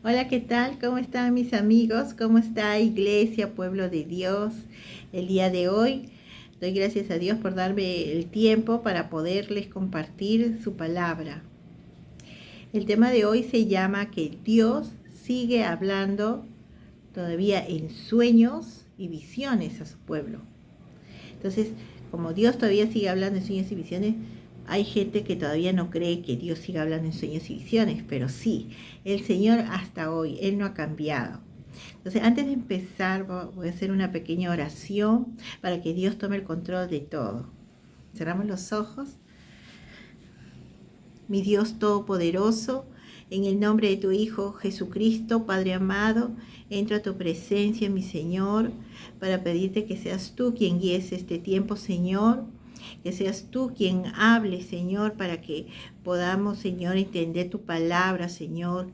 Hola, ¿qué tal? ¿Cómo están mis amigos? ¿Cómo está Iglesia, Pueblo de Dios? El día de hoy doy gracias a Dios por darme el tiempo para poderles compartir su palabra. El tema de hoy se llama que Dios sigue hablando todavía en sueños y visiones a su pueblo. Entonces, como Dios todavía sigue hablando en sueños y visiones, hay gente que todavía no cree que Dios siga hablando en sueños y visiones, pero sí, el Señor hasta hoy, Él no ha cambiado. Entonces, antes de empezar, voy a hacer una pequeña oración para que Dios tome el control de todo. Cerramos los ojos. Mi Dios Todopoderoso, en el nombre de tu Hijo Jesucristo, Padre amado, entro a tu presencia, mi Señor, para pedirte que seas tú quien guíes este tiempo, Señor, que seas tú quien hable, Señor, para que podamos, Señor, entender tu palabra, Señor,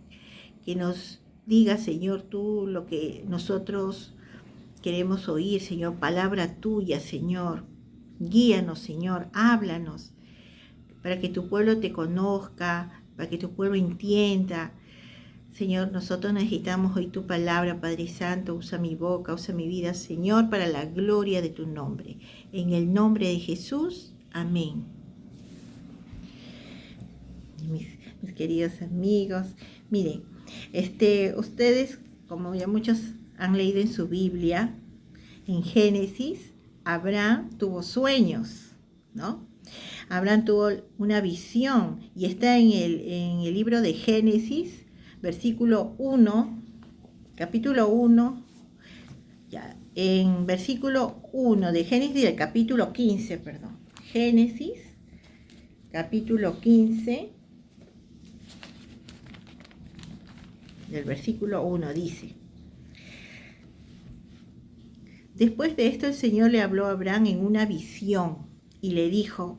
que nos diga, Señor, tú lo que nosotros queremos oír, Señor, palabra tuya, Señor. Guíanos, Señor, háblanos para que tu pueblo te conozca, para que tu pueblo entienda. Señor, nosotros necesitamos hoy tu palabra, Padre Santo. Usa mi boca, usa mi vida, Señor, para la gloria de tu nombre. En el nombre de Jesús, amén. Mis queridos amigos, miren, ustedes, como ya muchos han leído en su Biblia, en Génesis, Abraham tuvo sueños, ¿no? Abraham tuvo una visión y está en el libro de Génesis, versículo 1, capítulo 1, ya, en versículo 1 de Génesis del capítulo 15, perdón. Génesis, capítulo 15, del versículo 1 dice: Después de esto el Señor le habló a Abraham en una visión y le dijo: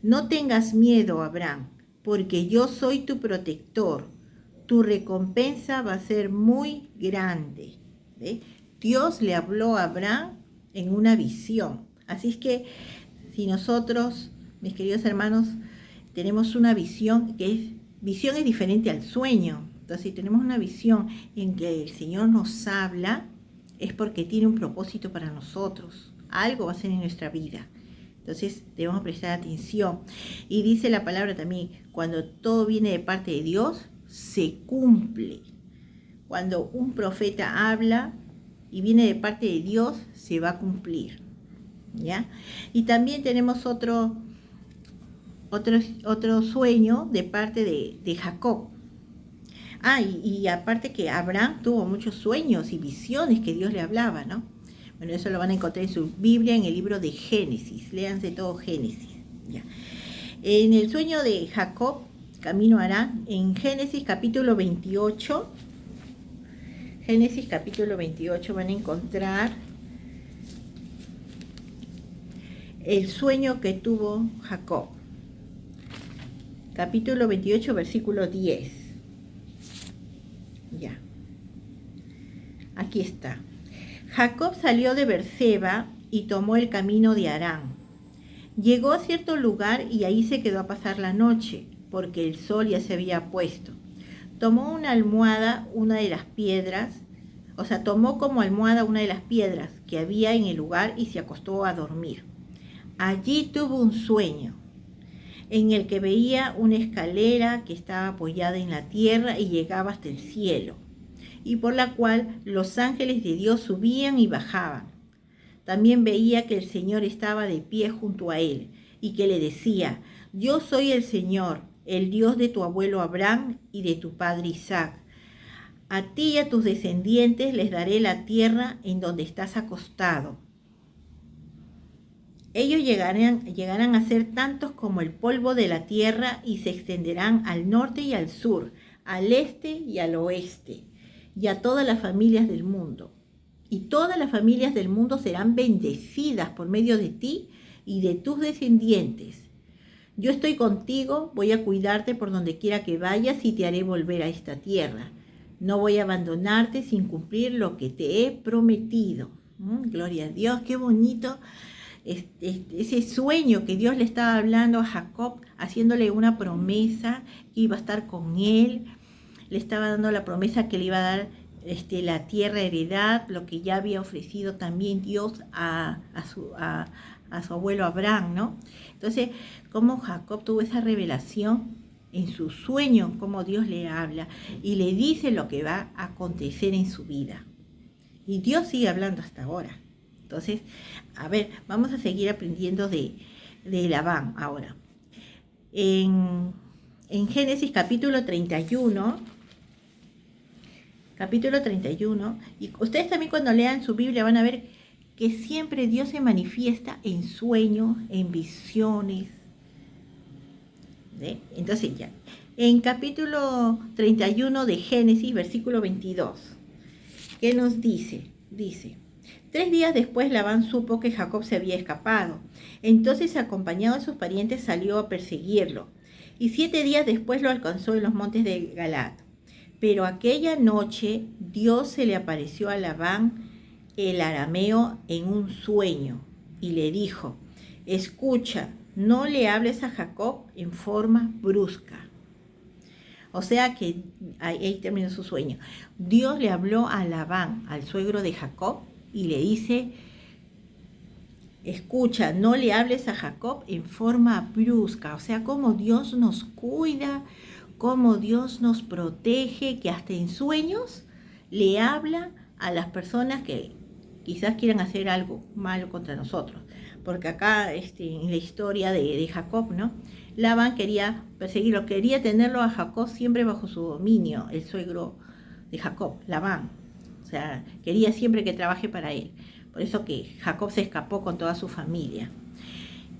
No tengas miedo, Abraham, porque yo soy tu protector. Tu recompensa va a ser muy grande. ¿Ve? Dios le habló a Abraham en una visión. Así es que si nosotros, mis queridos hermanos, tenemos una visión visión es diferente al sueño. Entonces, si tenemos una visión en que el Señor nos habla, es porque tiene un propósito para nosotros. Algo va a ser en nuestra vida. Entonces debemos prestar atención. Y dice la palabra también, cuando todo viene de parte de Dios, se cumple. Cuando un profeta habla y viene de parte de Dios, se va a cumplir. ¿Ya? Y también tenemos otro sueño de parte de Jacob. Y aparte que Abraham tuvo muchos sueños y visiones que Dios le hablaba, ¿no? Bueno, eso lo van a encontrar en su Biblia, en el libro de Génesis. Léanse todo Génesis. Ya. En el sueño de Jacob, camino a Harán, en Génesis capítulo 28, Génesis capítulo 28 van a encontrar el sueño que tuvo Jacob. Capítulo 28, versículo 10. Ya. Aquí está. Jacob salió de Berseba y tomó el camino de Harán. Llegó a cierto lugar y ahí se quedó a pasar la noche, porque el sol ya se había puesto. Tomó una almohada, una de las piedras, tomó como almohada una de las piedras que había en el lugar y se acostó a dormir. Allí tuvo un sueño, en el que veía una escalera que estaba apoyada en la tierra y llegaba hasta el cielo, y por la cual los ángeles de Dios subían y bajaban. También veía que el Señor estaba de pie junto a él, y que le decía: Yo soy el Señor, el Dios de tu abuelo Abraham y de tu padre Isaac. A ti y a tus descendientes les daré la tierra en donde estás acostado. Ellos llegarán a ser tantos como el polvo de la tierra y se extenderán al norte y al sur, al este y al oeste, y a todas las familias del mundo. Y todas las familias del mundo serán bendecidas por medio de ti y de tus descendientes. Yo estoy contigo, voy a cuidarte por donde quiera que vayas y te haré volver a esta tierra. No voy a abandonarte sin cumplir lo que te he prometido. Gloria a Dios, qué bonito. Ese sueño que Dios le estaba hablando a Jacob, haciéndole una promesa que iba a estar con él, le estaba dando la promesa que le iba a dar la tierra heredad, lo que ya había ofrecido también Dios a su abuelo Abraham, ¿no? Entonces, cómo Jacob tuvo esa revelación en su sueño, cómo Dios le habla y le dice lo que va a acontecer en su vida. Y Dios sigue hablando hasta ahora. Entonces, a ver, vamos a seguir aprendiendo de Labán ahora. En Génesis capítulo 31, y ustedes también cuando lean su Biblia van a ver que siempre Dios se manifiesta en sueños, en visiones. ¿Sí? Entonces ya, en capítulo 31 de Génesis, versículo 22, ¿qué nos dice? Dice: 3 días después Labán supo que Jacob se había escapado. Entonces, acompañado de sus parientes, salió a perseguirlo. Y 7 días después lo alcanzó en los montes de Galaad. Pero aquella noche Dios se le apareció a Labán el arameo en un sueño y le dijo: escucha, no le hables a Jacob en forma brusca. O sea que ahí terminó su sueño. Dios le habló a Labán, al suegro de Jacob, y le dice: escucha, no le hables a Jacob en forma brusca. O sea, cómo Dios nos cuida, cómo Dios nos protege, que hasta en sueños le habla a las personas que quizás quieran hacer algo malo contra nosotros. Porque acá en la historia de Jacob, ¿no? Labán quería perseguirlo, quería tenerlo a Jacob siempre bajo su dominio, el suegro de Jacob, Labán. O sea, quería siempre que trabaje para él. Por eso que Jacob se escapó con toda su familia.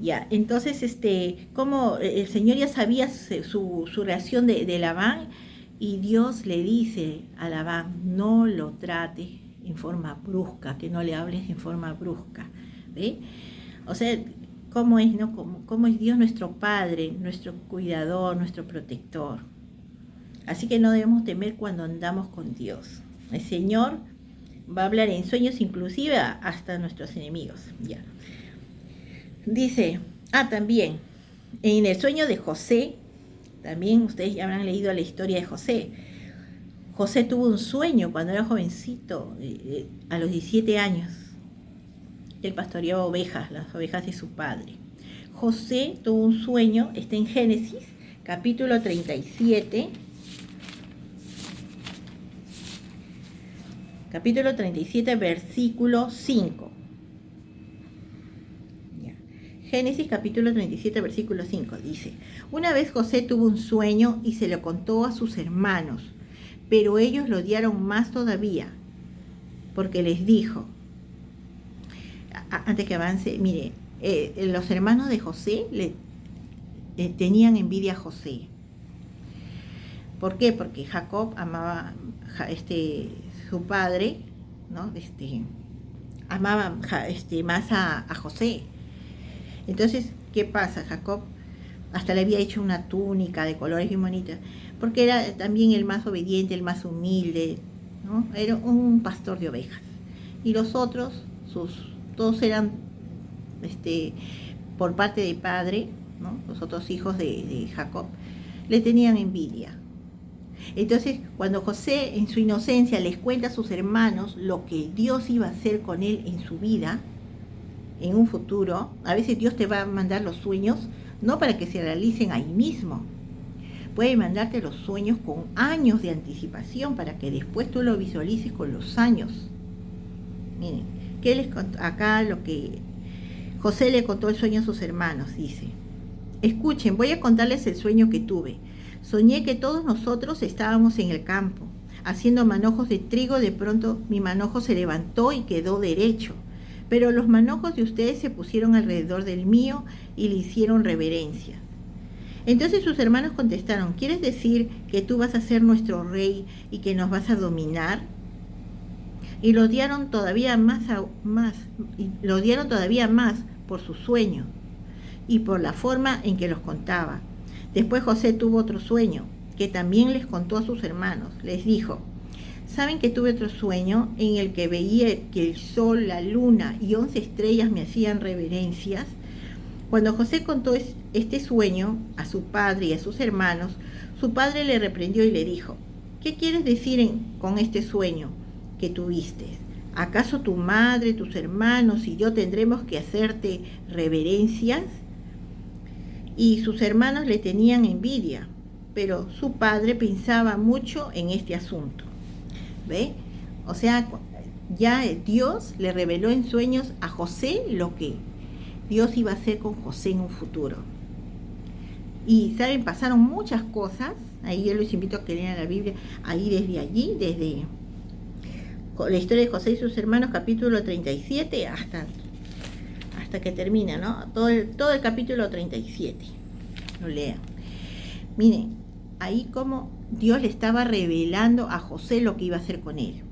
Ya, entonces, como el Señor ya sabía su reacción de Labán, y Dios le dice a Labán: no lo trates en forma brusca, que no le hables en forma brusca. ¿Ve? O sea, ¿cómo es, no? ¿Cómo es Dios nuestro Padre, nuestro cuidador, nuestro protector? Así que no debemos temer cuando andamos con Dios. El Señor va a hablar en sueños, inclusive hasta a nuestros enemigos. Ya. Dice, también, en el sueño de José, también ustedes ya habrán leído la historia de José. José tuvo un sueño cuando era jovencito, a los 17 años. Él pastoreaba ovejas, las ovejas de su padre. José tuvo un sueño, está en Génesis, capítulo 37. Capítulo 37, versículo 5. Génesis capítulo 37, versículo 5, dice: una vez José tuvo un sueño y se lo contó a sus hermanos, pero ellos lo odiaron más todavía, porque les dijo, antes que avance, mire, los hermanos de José tenían envidia a José. ¿Por qué? Porque Jacob amaba su padre, ¿no? Amaba más a José. Entonces, ¿qué pasa? Jacob hasta le había hecho una túnica de colores bien bonitas, porque era también el más obediente, el más humilde, ¿no? Era un pastor de ovejas. Y los otros, todos eran por parte de padre, ¿no? Los otros hijos de Jacob le tenían envidia. Entonces, cuando José en su inocencia les cuenta a sus hermanos lo que Dios iba a hacer con él en su vida, en un futuro, a veces Dios te va a mandar los sueños no para que se realicen ahí mismo. Puede mandarte los sueños con años de anticipación para que después tú lo visualices con los años. Miren, ¿qué les contó? Acá lo que José le contó el sueño a sus hermanos, dice: escuchen, voy a contarles el sueño que tuve. Soñé que todos nosotros estábamos en el campo, haciendo manojos de trigo. De pronto mi manojo se levantó y quedó derecho, pero los manojos de ustedes se pusieron alrededor del mío y le hicieron reverencia. Entonces sus hermanos contestaron: ¿quieres decir que tú vas a ser nuestro rey y que nos vas a dominar? Y lo odiaron todavía más por su sueño y por la forma en que los contaba. Después José tuvo otro sueño, que también les contó a sus hermanos. Les dijo: ¿saben que tuve otro sueño en el que veía que el sol, la luna y 11 estrellas me hacían reverencias? Cuando José contó este sueño a su padre y a sus hermanos, su padre le reprendió y le dijo: ¿Qué quieres decir con este sueño que tuviste? ¿Acaso tu madre, tus hermanos y yo tendremos que hacerte reverencias? Y sus hermanos le tenían envidia, pero su padre pensaba mucho en este asunto. ¿Ve? O sea, ya Dios le reveló en sueños a José lo que Dios iba a hacer con José en un futuro. Y saben, pasaron muchas cosas. Ahí yo les invito a que lean la Biblia, ahí desde la historia de José y sus hermanos, capítulo 37, hasta que termina, ¿no? Todo el capítulo 37. Lo lean. Miren, ahí como Dios le estaba revelando a José lo que iba a hacer con él.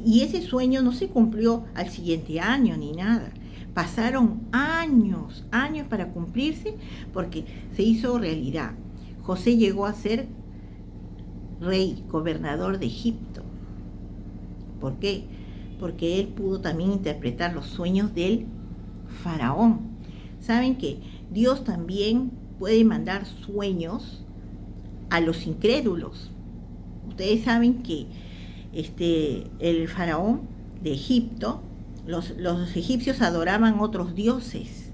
Y ese sueño no se cumplió al siguiente año ni nada. Pasaron años para cumplirse porque se hizo realidad. José llegó a ser rey, gobernador de Egipto. ¿Por qué? Porque él pudo también interpretar los sueños del faraón. Saben que Dios también puede mandar sueños a los incrédulos. Ustedes saben que el faraón de Egipto, los egipcios adoraban otros dioses.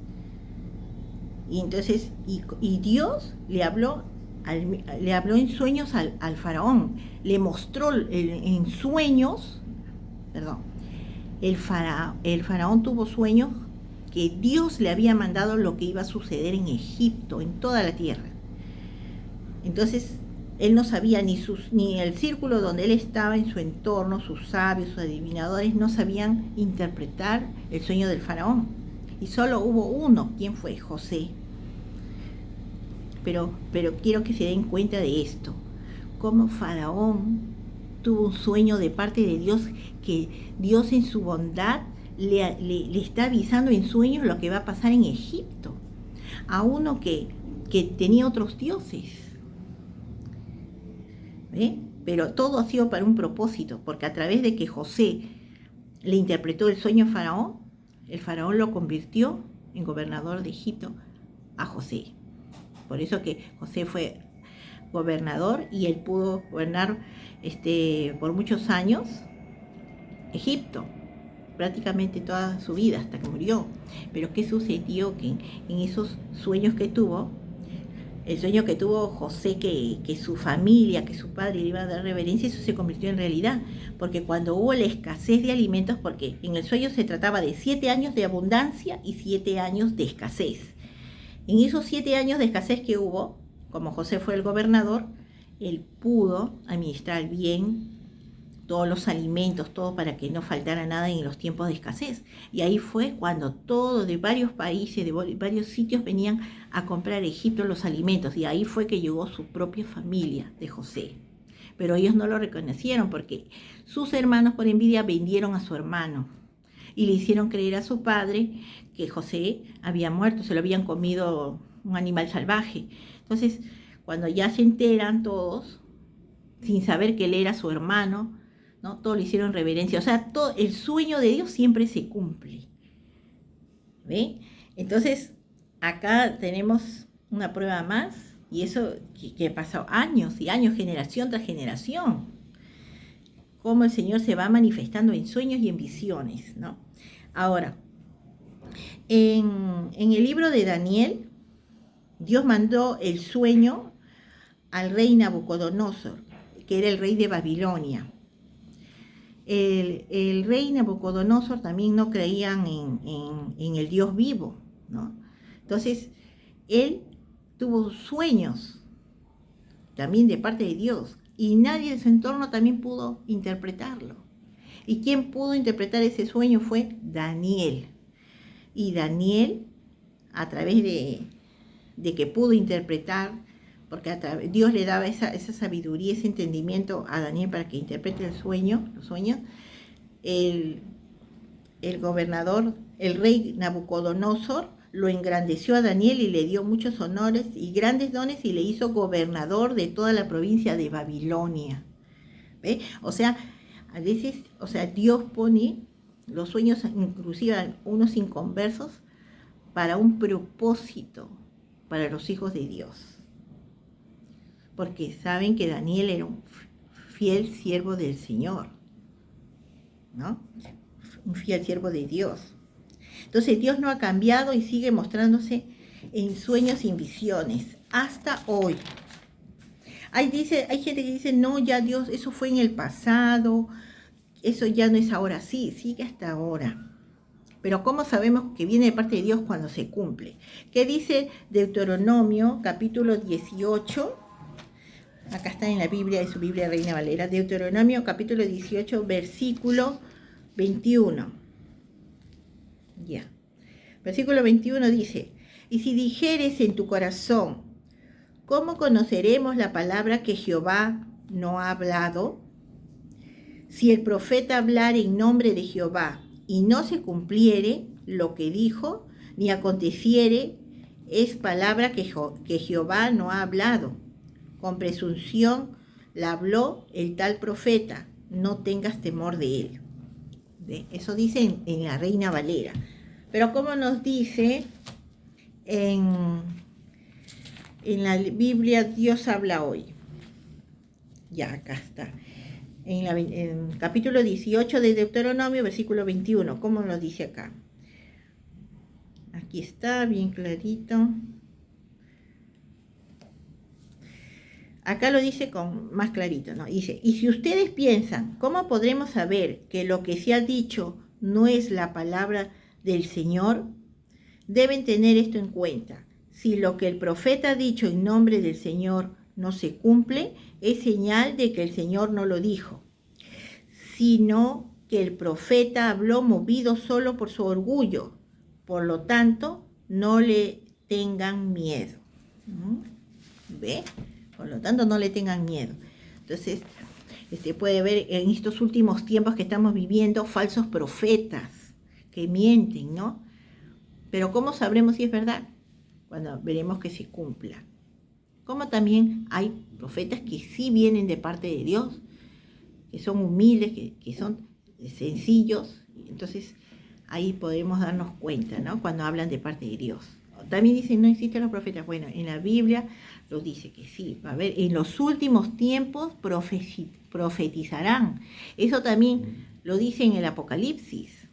Y entonces, y Dios le habló en sueños al faraón, le mostró en sueños, el faraón tuvo sueños que Dios le había mandado lo que iba a suceder en Egipto, en toda la tierra. Entonces, él no sabía ni el círculo donde él estaba en su entorno, sus sabios, sus adivinadores, no sabían interpretar el sueño del faraón. Y solo hubo uno, ¿quién fue? José. Pero quiero que se den cuenta de esto, cómo faraón tuvo un sueño de parte de Dios, que Dios en su bondad le está avisando en sueños lo que va a pasar en Egipto, a uno que tenía otros dioses. ¿Ve? Pero todo ha sido para un propósito, porque a través de que José le interpretó el sueño al faraón, el faraón lo convirtió en gobernador de Egipto a José. Por eso que José fue gobernador y él pudo gobernar por muchos años Egipto, prácticamente toda su vida hasta que murió. Pero ¿qué sucedió? Que en esos sueños que tuvo, el sueño que tuvo José, que su familia, que su padre le iba a dar reverencia, eso se convirtió en realidad. Porque cuando hubo la escasez de alimentos, porque en el sueño se trataba de 7 años de abundancia y 7 años de escasez. En esos 7 años de escasez que hubo, como José fue el gobernador, él pudo administrar bien todos los alimentos, todo para que no faltara nada en los tiempos de escasez. Y ahí fue cuando todos de varios países, de varios sitios venían a comprar a Egipto los alimentos. Y ahí fue que llegó su propia familia de José. Pero ellos no lo reconocieron porque sus hermanos por envidia vendieron a su hermano. Y le hicieron creer a su padre que José había muerto, se lo habían comido un animal salvaje. Entonces, cuando ya se enteran todos, sin saber que él era su hermano, ¿no? Todos le hicieron reverencia. O sea, todo el sueño de Dios siempre se cumple. ¿Ve? Entonces, acá tenemos una prueba más, y eso que ha pasado años y años, generación tras generación. Cómo el Señor se va manifestando en sueños y en visiones, ¿no? Ahora, en el libro de Daniel, Dios mandó el sueño al rey Nabucodonosor, que era el rey de Babilonia. El rey Nabucodonosor también no creían en el Dios vivo, ¿no? Entonces, él tuvo sueños también de parte de Dios, y nadie de su entorno también pudo interpretarlo. Y quien pudo interpretar ese sueño fue Daniel. Y Daniel, a través de que pudo interpretar, porque Dios le daba esa sabiduría, ese entendimiento a Daniel para que interprete los sueños, el gobernador, el rey Nabucodonosor, lo engrandeció a Daniel y le dio muchos honores y grandes dones y le hizo gobernador de toda la provincia de Babilonia. ¿Ve? O sea, a veces, Dios pone los sueños, inclusive unos inconversos, para un propósito para los hijos de Dios. Porque saben que Daniel era un fiel siervo del Señor, ¿no? Un fiel siervo de Dios. Entonces Dios no ha cambiado y sigue mostrándose en sueños y en visiones hasta hoy. Hay gente que dice, no, ya Dios, eso fue en el pasado, eso ya no es ahora. Sí, sigue hasta ahora. Pero ¿cómo sabemos que viene de parte de Dios cuando se cumple? ¿Qué dice Deuteronomio, capítulo 18? Acá está en la Biblia, en su Biblia Reina Valera. Deuteronomio, capítulo 18, versículo 21. Ya. Versículo 21 dice, y si dijeres en tu corazón, ¿cómo conoceremos la palabra que Jehová no ha hablado? Si el profeta hablar en nombre de Jehová y no se cumpliere lo que dijo, ni aconteciere, es palabra que Jehová no ha hablado. Con presunción la habló el tal profeta, no tengas temor de él. Eso dice en la Reina Valera. Pero como nos dice en la Biblia, Dios habla hoy. Ya, acá está. En capítulo 18 de Deuteronomio, versículo 21. ¿Cómo lo dice acá? Aquí está, bien clarito. Acá lo dice con más clarito, ¿no? Dice, y si ustedes piensan, ¿cómo podremos saber que lo que se ha dicho no es la palabra del Señor? Deben tener esto en cuenta. Si lo que el profeta ha dicho en nombre del Señor no se cumple, es señal de que el Señor no lo dijo, sino que el profeta habló movido solo por su orgullo. Por lo tanto, no le tengan miedo. ¿Ve? Por lo tanto, no le tengan miedo. Entonces, puede ver en estos últimos tiempos que estamos viviendo falsos profetas que mienten, ¿no? Pero ¿cómo sabremos si es verdad? Cuando veremos que se cumpla. Como también hay profetas que sí vienen de parte de Dios, que son humildes, que son sencillos. Entonces, ahí podemos darnos cuenta, ¿no? Cuando hablan de parte de Dios. También dicen, no existen los profetas. Bueno, en la Biblia lo dice que sí. Va a haber, en los últimos tiempos profetizarán. Eso también lo dice en el Apocalipsis.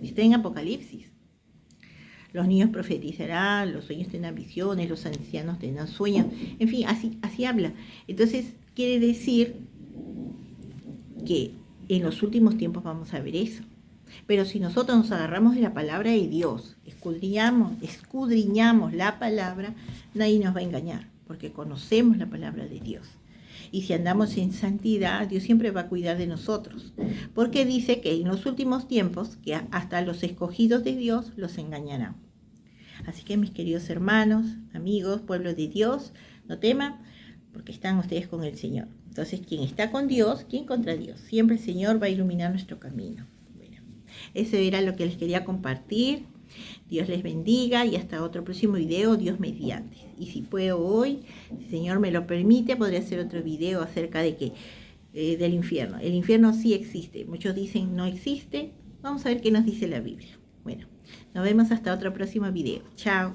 Está en Apocalipsis. Los niños profetizarán, los sueños tendrán visiones, los ancianos tendrán sueños. En fin, así habla. Entonces, quiere decir que en los últimos tiempos vamos a ver eso. Pero si nosotros nos agarramos de la palabra de Dios, escudriñamos la palabra, nadie nos va a engañar, porque conocemos la palabra de Dios. Y si andamos en santidad, Dios siempre va a cuidar de nosotros. Porque dice que en los últimos tiempos, que hasta los escogidos de Dios los engañarán. Así que mis queridos hermanos, amigos, pueblo de Dios, no teman, porque están ustedes con el Señor. Entonces, quien está con Dios, ¿quién contra Dios? Siempre el Señor va a iluminar nuestro camino. Bueno, eso era lo que les quería compartir. Dios les bendiga y hasta otro próximo video, Dios mediante. Y si puedo hoy, si el Señor me lo permite, podré hacer otro video acerca de del infierno. El infierno sí existe. Muchos dicen no existe. Vamos a ver qué nos dice la Biblia. Bueno, nos vemos hasta otro próximo video. Chao.